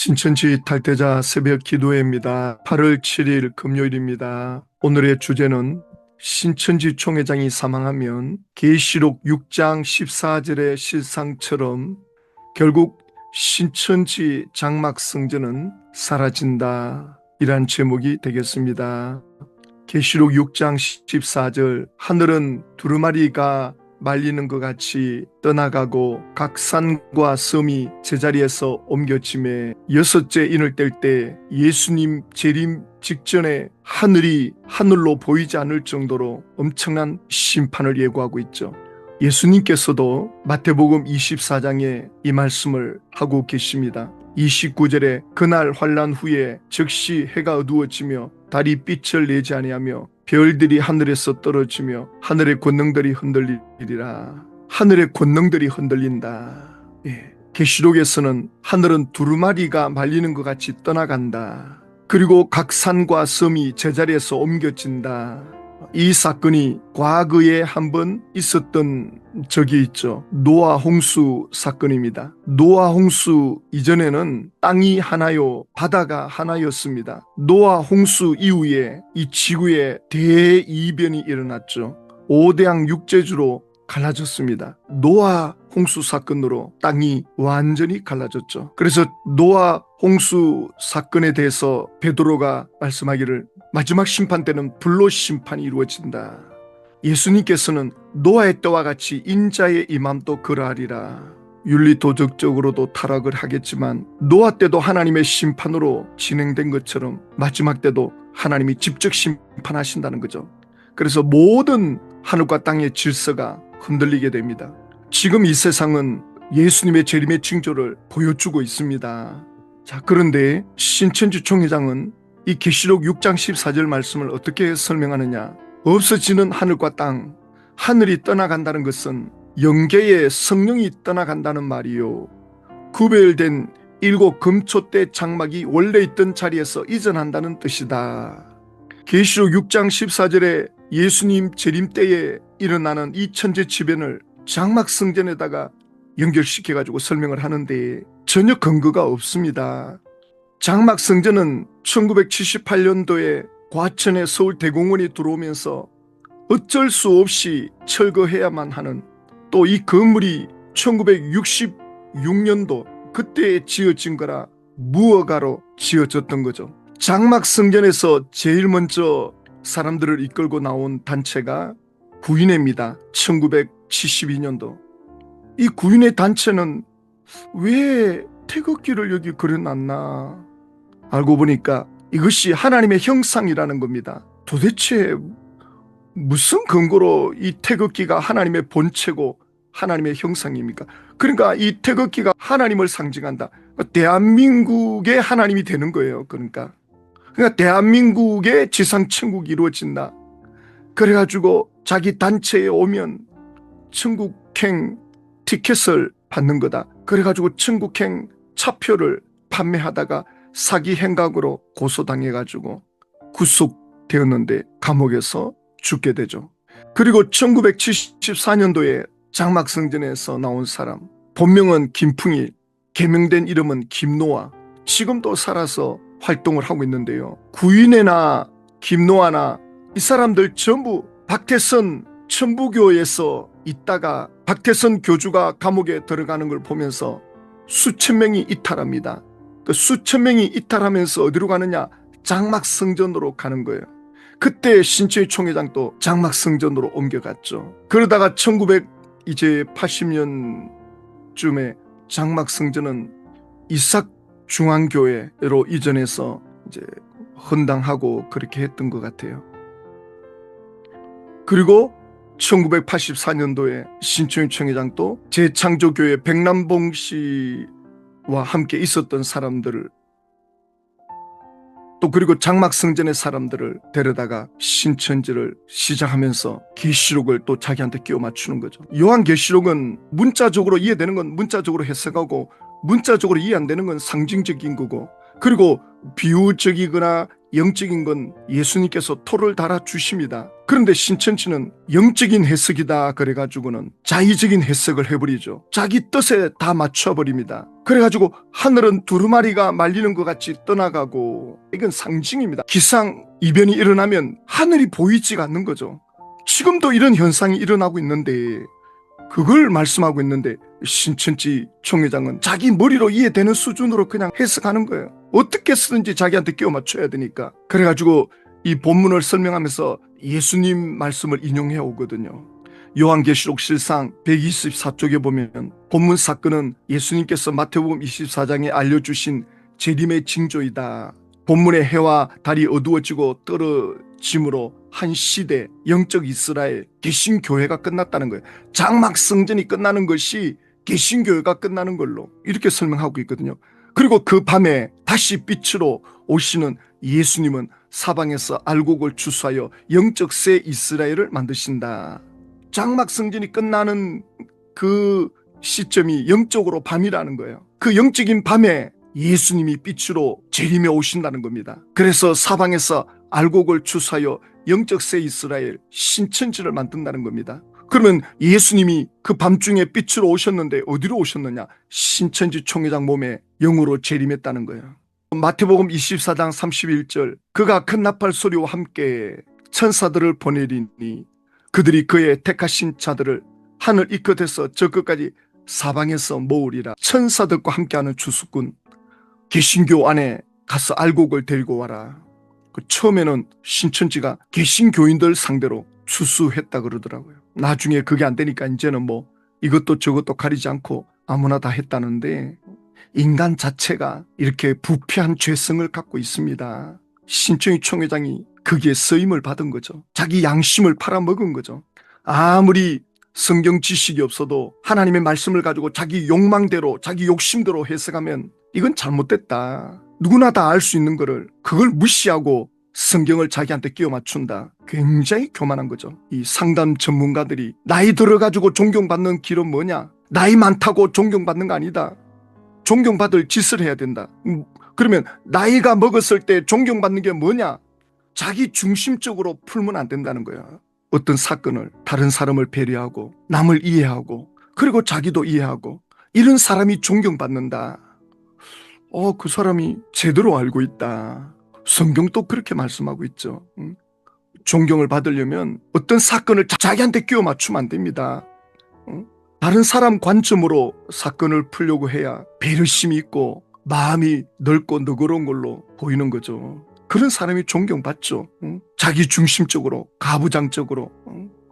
신천지 탈퇴자 새벽 기도회입니다. 8월 7일 금요일입니다. 오늘의 주제는 신천지 총회장이 사망하면 계시록 6장 14절의 실상처럼 결국 신천지 장막 성전은 사라진다, 이란 제목이 되겠습니다. 계시록 6장 14절, 하늘은 두루마리가 말리는 것 같이 떠나가고 각 산과 섬이 제자리에서 옮겨짐에 여섯째 인을 뗄 때 예수님 재림 직전에 하늘이 하늘로 보이지 않을 정도로 엄청난 심판을 예고하고 있죠. 예수님께서도 마태복음 24장에 이 말씀을 하고 계십니다. 29절에 그날 환난 후에 즉시 해가 어두워지며 달이 빛을 내지 아니하며 별들이 하늘에서 떨어지며 하늘의 권능들이 흔들리리라. 하늘의 권능들이 흔들린다. 계시록에서는 하늘은 두루마리가 말리는 것 같이 떠나간다. 그리고 각 산과 섬이 제자리에서 옮겨진다. 이 사건이 과거에 한번 있었던 적이 있죠. 노아 홍수 사건입니다. 노아 홍수 이전에는 땅이 하나요, 바다가 하나였습니다. 노아 홍수 이후에 이 지구에 대이변이 일어났죠. 5대양 6제주로 갈라졌습니다. 노아 홍수 사건으로 땅이 완전히 갈라졌죠. 그래서 노아 홍수 사건에 대해서 베드로가 말씀하기를 마지막 심판 때는 불로 심판이 이루어진다. 예수님께서는 노아의 때와 같이 인자의 임함도 그러하리라. 윤리도덕적으로도 타락을 하겠지만 노아 때도 하나님의 심판으로 진행된 것처럼 마지막 때도 하나님이 직접 심판하신다는 거죠. 그래서 모든 하늘과 땅의 질서가 흔들리게 됩니다. 지금 이 세상은 예수님의 재림의 징조를 보여주고 있습니다. 자, 그런데 신천지 총회장은 이 계시록 6장 14절 말씀을 어떻게 설명하느냐? 없어지는 하늘과 땅, 하늘이 떠나간다는 것은 영계의 성령이 떠나간다는 말이요, 구별된 7 금초대 장막이 원래 있던 자리에서 이전한다는 뜻이다. 계시록 6장 14절에 예수님 재림 때에 일어나는 이 천재지변을 장막 성전에다가 연결시켜가지고 설명을 하는데 전혀 근거가 없습니다. 장막 성전은 1978년도에 과천의 서울대공원이 들어오면서 어쩔 수 없이 철거해야만 하는, 또 이 건물이 1966년도 그때에 지어진 거라 무허가로 지어졌던 거죠. 장막 성전에서 제일 먼저 사람들을 이끌고 나온 단체가 구인회입니다. 1972년도. 이 구인회 단체는 왜 태극기를 여기 그려놨나 알고 보니까 이것이 하나님의 형상이라는 겁니다. 도대체 무슨 근거로 이 태극기가 하나님의 본체고 하나님의 형상입니까? 그러니까 이 태극기가 하나님을 상징한다. 대한민국의 하나님이 되는 거예요. 그러니까 대한민국의 지상천국이 이루어진다. 그래가지고 자기 단체에 오면 천국행 티켓을 받는 거다. 그래가지고 천국행 차표를 판매하다가 사기 행각으로 고소당해가지고 구속되었는데 감옥에서 죽게 되죠. 그리고 1974년도에 장막성전에서 나온 사람, 본명은 김풍일, 개명된 이름은 김노아, 지금도 살아서 활동을 하고 있는데요. 구인회나 김노아나 이 사람들 전부 박태선 천부교에서 있다가 박태선 교주가 감옥에 들어가는 걸 보면서 수천 명이 이탈합니다. 그 수천 명이 이탈하면서 어디로 가느냐? 장막성전으로 가는 거예요. 그때 신천지 총회장도 장막성전으로 옮겨갔죠. 그러다가 1980년쯤에 장막성전은 이삭 중앙교회로 이전해서 이제 헌당하고 그렇게 했던 것 같아요. 그리고 1984년도에 신천지 총회장도 재창조교회 백남봉 씨와 함께 있었던 사람들을 또 그리고 장막성전의 사람들을 데려다가 신천지를 시작하면서 계시록을 또 자기한테 끼워 맞추는 거죠. 요한계시록은 문자적으로 이해되는 건 문자적으로 해석하고 문자적으로 이해 안 되는 건 상징적인 거고, 그리고 비유적이거나 영적인 건 예수님께서 토를 달아 주십니다. 그런데 신천지는 영적인 해석이다 그래가지고는 자의적인 해석을 해버리죠. 자기 뜻에 다 맞춰버립니다. 그래가지고 하늘은 두루마리가 말리는 것 같이 떠나가고, 이건 상징입니다. 기상이변이 일어나면 하늘이 보이지가 않는 거죠. 지금도 이런 현상이 일어나고 있는데, 그걸 말씀하고 있는데 신천지 총회장은 자기 머리로 이해되는 수준으로 그냥 해석하는 거예요. 어떻게 쓰든지 자기한테 끼워 맞춰야 되니까. 그래가지고 이 본문을 설명하면서 예수님 말씀을 인용해 오거든요. 요한계시록 실상 124쪽에 보면 본문 사건은 예수님께서 마태복음 24장에 알려주신 재림의 징조이다. 본문의 해와 달이 어두워지고 떨어짐으로 한 시대, 영적 이스라엘, 개신교회가 끝났다는 거예요. 장막 성전이 끝나는 것이 개신교회가 끝나는 걸로 이렇게 설명하고 있거든요. 그리고 그 밤에 다시 빛으로 오시는 예수님은 사방에서 알곡을 추수하여 영적 새 이스라엘을 만드신다. 장막 성전이 끝나는 그 시점이 영적으로 밤이라는 거예요. 그 영적인 밤에 예수님이 빛으로 재림에 오신다는 겁니다. 그래서 사방에서 알곡을 추수하여 영적 새 이스라엘, 신천지를 만든다는 겁니다. 그러면 예수님이 그 밤중에 빛으로 오셨는데 어디로 오셨느냐? 신천지 총회장 몸에 영으로 재림했다는 거예요. 마태복음 24장 31절, 그가 큰 나팔 소리와 함께 천사들을 보내리니 그들이 그의 택하신 자들을 하늘 이 끝에서 저 끝까지 사방에서 모으리라. 천사들과 함께하는 추수꾼, 개신교 안에 가서 알곡을 데리고 와라. 처음에는 신천지가 개신교인들 상대로 추수했다 그러더라고요. 나중에 그게 안 되니까 이제는 뭐 이것도 저것도 가리지 않고 아무나 다 했다는데, 인간 자체가 이렇게 부패한 죄성을 갖고 있습니다. 신천지 총회장이 거기에 쓰임을 받은 거죠. 자기 양심을 팔아먹은 거죠. 아무리 성경 지식이 없어도 하나님의 말씀을 가지고 자기 욕망대로, 자기 욕심대로 해석하면 이건 잘못됐다. 누구나 다 알 수 있는 거를 그걸 무시하고 성경을 자기한테 끼워 맞춘다. 굉장히 교만한 거죠. 이 상담 전문가들이 나이 들어가지고 존경받는 길은 뭐냐? 나이 많다고 존경받는 거 아니다. 존경받을 짓을 해야 된다. 그러면 나이가 먹었을 때 존경받는 게 뭐냐? 자기 중심적으로 풀면 안 된다는 거야. 어떤 사건을 다른 사람을 배려하고 남을 이해하고 그리고 자기도 이해하고 이런 사람이 존경받는다. 그 사람이 제대로 알고 있다. 성경도 그렇게 말씀하고 있죠. 존경을 받으려면 어떤 사건을 자기한테 끼워 맞추면 안 됩니다. 다른 사람 관점으로 사건을 풀려고 해야 배려심이 있고 마음이 넓고 너그러운 걸로 보이는 거죠. 그런 사람이 존경받죠. 자기 중심적으로, 가부장적으로,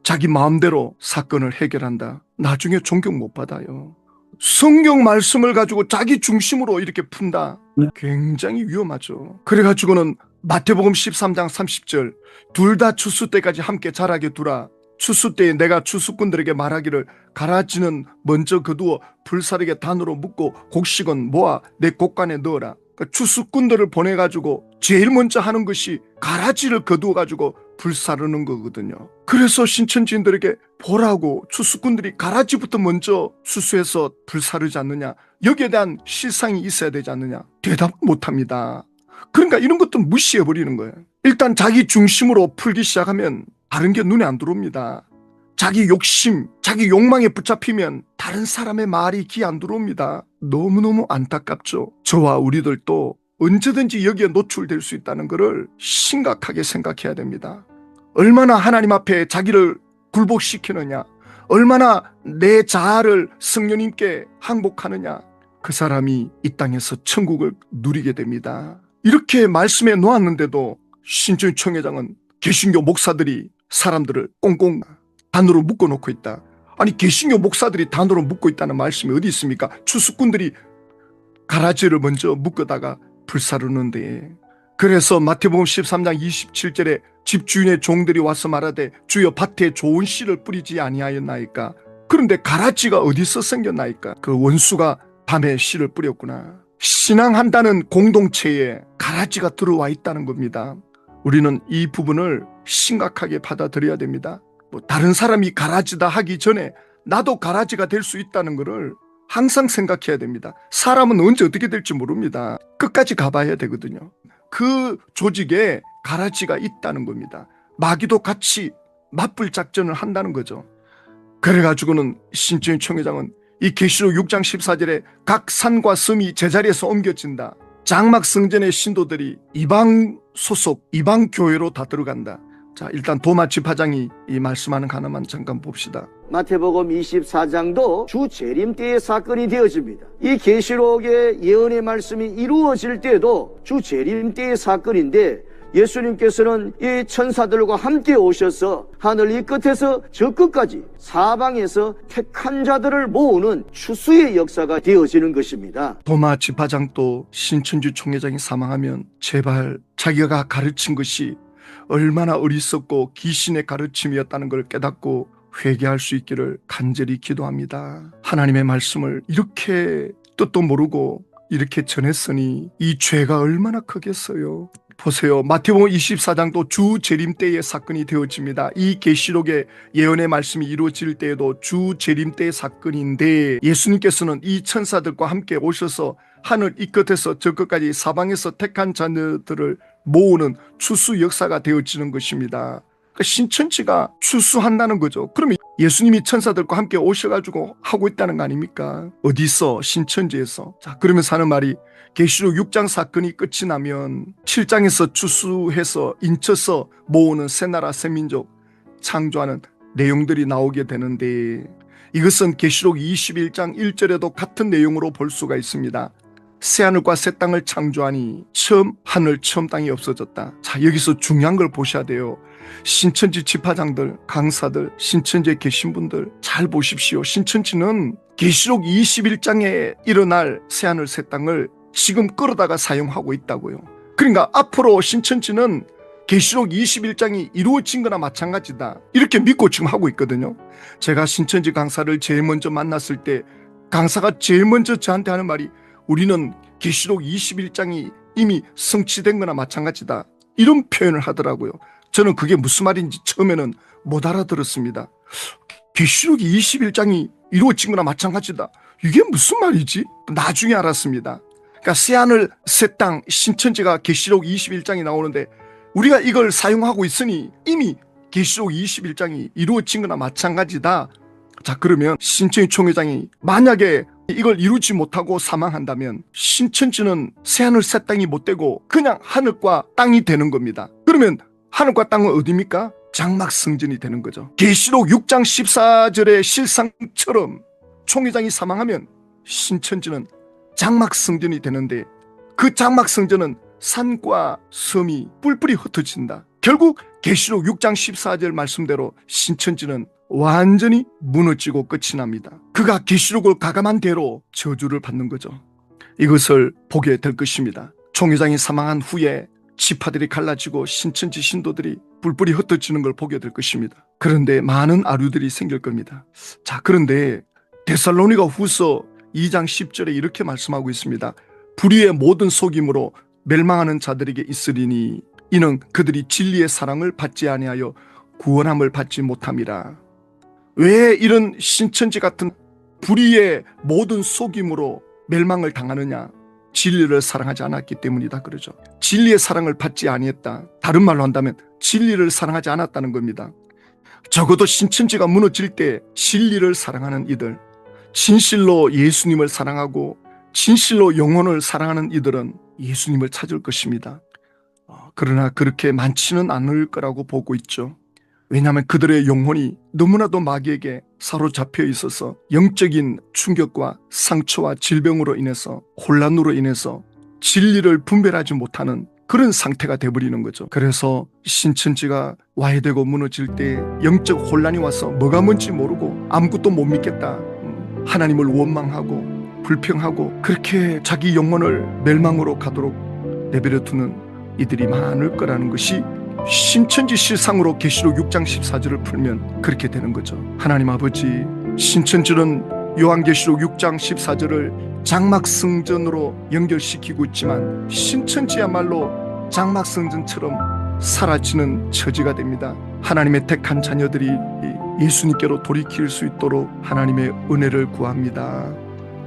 자기 마음대로 사건을 해결한다. 나중에 존경 못 받아요. 성경 말씀을 가지고 자기 중심으로 이렇게 푼다. 굉장히 위험하죠. 그래가지고는 마태복음 13장 30절, 둘 다 추수 때까지 함께 자라게 두라. 추수 때에 내가 추수꾼들에게 말하기를 가라지는 먼저 거두어 불사르게 단으로 묶고 곡식은 모아 내 곡간에 넣어라. 그러니까 추수꾼들을 보내가지고 제일 먼저 하는 것이 가라지를 거두어가지고 불사르는 거거든요. 그래서 신천지인들에게 보라고, 추수꾼들이 가라지부터 먼저 추수해서 불사르지 않느냐, 여기에 대한 실상이 있어야 되지 않느냐, 대답 못합니다. 그러니까 이런 것도 무시해버리는 거예요. 일단 자기 중심으로 풀기 시작하면 다른 게 눈에 안 들어옵니다. 자기 욕심, 자기 욕망에 붙잡히면 다른 사람의 말이 귀에 안 들어옵니다. 너무너무 안타깝죠. 저와 우리들도 언제든지 여기에 노출될 수 있다는 것을 심각하게 생각해야 됩니다. 얼마나 하나님 앞에 자기를 굴복시키느냐, 얼마나 내 자아를 성령님께 항복하느냐, 그 사람이 이 땅에서 천국을 누리게 됩니다. 이렇게 말씀해 놓았는데도 신천지 총회장은 개신교 목사들이 사람들을 꽁꽁 단으로 묶어놓고 있다. 아니, 개신교 목사들이 단으로 묶고 있다는 말씀이 어디 있습니까? 추수꾼들이 가라지를 먼저 묶어다가 불사르는데, 그래서 마태복음 13장 27절에 집주인의 종들이 와서 말하되 주여 밭에 좋은 씨를 뿌리지 아니하였나이까. 그런데 가라지가 어디서 생겼나이까. 그 원수가 밤에 씨를 뿌렸구나. 신앙한다는 공동체에 가라지가 들어와 있다는 겁니다. 우리는 이 부분을 심각하게 받아들여야 됩니다. 다른 사람이 가라지다 하기 전에 나도 가라지가 될 수 있다는 것을 항상 생각해야 됩니다. 사람은 언제 어떻게 될지 모릅니다. 끝까지 가봐야 되거든요. 그 조직에 가라지가 있다는 겁니다. 마귀도 같이 맞불 작전을 한다는 거죠. 그래가지고는 신천지 총회장은 이 계시록 6장 14절에 각 산과 섬이 제자리에서 옮겨진다. 장막 성전의 신도들이 이방 소속 이방 교회로 다 들어간다. 자, 일단 도마 집화장이 이 말씀하는 하나만 잠깐 봅시다. 마태복음 24장도 주 재림 때의 사건이 되어집니다. 이 계시록의 예언의 말씀이 이루어질 때도 주 재림 때의 사건인데, 예수님께서는 이 천사들과 함께 오셔서 하늘 이 끝에서 저 끝까지 사방에서 택한 자들을 모으는 추수의 역사가 되어지는 것입니다. 도마 집화장도 신천지 총회장이 사망하면 제발 자기가 가르친 것이 얼마나 어리석고 귀신의 가르침이었다는 걸 깨닫고 회개할 수 있기를 간절히 기도합니다. 하나님의 말씀을 이렇게 뜻도 모르고 이렇게 전했으니 이 죄가 얼마나 크겠어요. 보세요. 마태복음 24장도 주 재림 때의 사건이 되어집니다. 이 계시록의 예언의 말씀이 이루어질 때에도 주 재림 때의 사건인데, 예수님께서는 이 천사들과 함께 오셔서 하늘 이 끝에서 저 끝까지 사방에서 택한 자녀들을 모으는 추수 역사가 되어지는 것입니다. 그러니까 신천지가 추수한다는 거죠. 그러면 예수님이 천사들과 함께 오셔가지고 하고 있다는 거 아닙니까? 어디서? 신천지에서. 자, 그러면서 하는 말이, 계시록 6장 사건이 끝이 나면 7장에서 추수해서 인쳐서 모으는 새 나라 새 민족 창조하는 내용들이 나오게 되는데, 이것은 계시록 21장 1절에도 같은 내용으로 볼 수가 있습니다. 새하늘과 새 땅을 창조하니 처음 하늘 처음 땅이 없어졌다. 자, 여기서 중요한 걸 보셔야 돼요. 신천지 집화장들, 강사들, 신천지에 계신 분들 잘 보십시오. 신천지는 계시록 21장에 일어날 새하늘 새 땅을 지금 끌어다가 사용하고 있다고요. 그러니까 앞으로 신천지는 계시록 21장이 이루어진 거나 마찬가지다, 이렇게 믿고 지금 하고 있거든요. 제가 신천지 강사를 제일 먼저 만났을 때 강사가 제일 먼저 저한테 하는 말이, 우리는 계시록 21장이 이미 성취된 거나 마찬가지다, 이런 표현을 하더라고요. 저는 그게 무슨 말인지 처음에는 못 알아들었습니다. 계시록 21장이 이루어진 거나 마찬가지다, 이게 무슨 말이지? 나중에 알았습니다. 그러니까 새하늘 새 땅 신천지가 계시록 21장이 나오는데 우리가 이걸 사용하고 있으니 이미 계시록 21장이 이루어진 거나 마찬가지다. 자, 그러면 신천지 총회장이 만약에 이걸 이루지 못하고 사망한다면 신천지는 새하늘 새 땅이 못 되고 그냥 하늘과 땅이 되는 겁니다. 그러면 하늘과 땅은 어디입니까? 장막 성전이 되는 거죠. 계시록 6장 14절의 실상처럼 총회장이 사망하면 신천지는 장막 성전이 되는데, 그 장막 성전은 산과 섬이 뿔뿔이 흩어진다. 결국 계시록 6장 14절 말씀대로 신천지는 완전히 무너지고 끝이 납니다. 그가 계시록을 가감한 대로 저주를 받는 거죠. 이것을 보게 될 것입니다. 총회장이 사망한 후에 지파들이 갈라지고 신천지 신도들이 뿔뿔이 흩어지는 걸 보게 될 것입니다. 그런데 많은 아류들이 생길 겁니다. 자, 그런데 데살로니가 후서 2장 10절에 이렇게 말씀하고 있습니다. 불의의 모든 속임으로 멸망하는 자들에게 있으리니 이는 그들이 진리의 사랑을 받지 아니하여 구원함을 받지 못함이라. 왜 이런 신천지 같은 불의의 모든 속임으로 멸망을 당하느냐? 진리를 사랑하지 않았기 때문이다 그러죠. 진리의 사랑을 받지 아니했다. 다른 말로 한다면 진리를 사랑하지 않았다는 겁니다. 적어도 신천지가 무너질 때 진리를 사랑하는 이들, 진실로 예수님을 사랑하고 진실로 영혼을 사랑하는 이들은 예수님을 찾을 것입니다. 그러나 그렇게 많지는 않을 거라고 보고 있죠. 왜냐하면 그들의 영혼이 너무나도 마귀에게 사로잡혀 있어서 영적인 충격과 상처와 질병으로 인해서, 혼란으로 인해서 진리를 분별하지 못하는 그런 상태가 돼버리는 거죠. 그래서 신천지가 와해되고 무너질 때 영적 혼란이 와서 뭐가 뭔지 모르고 아무것도 못 믿겠다, 하나님을 원망하고 불평하고 그렇게 자기 영혼을 멸망으로 가도록 내버려 두는 이들이 많을 거라는 것이 신천지 실상으로 계시록 6장 14절을 풀면 그렇게 되는 거죠. 하나님 아버지, 신천지는 요한계시록 6장 14절을 장막성전으로 연결시키고 있지만 신천지야말로 장막성전처럼 사라지는 처지가 됩니다. 하나님의 택한 자녀들이 예수님께로 돌이킬 수 있도록 하나님의 은혜를 구합니다.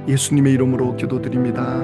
예수님의 이름으로 기도드립니다.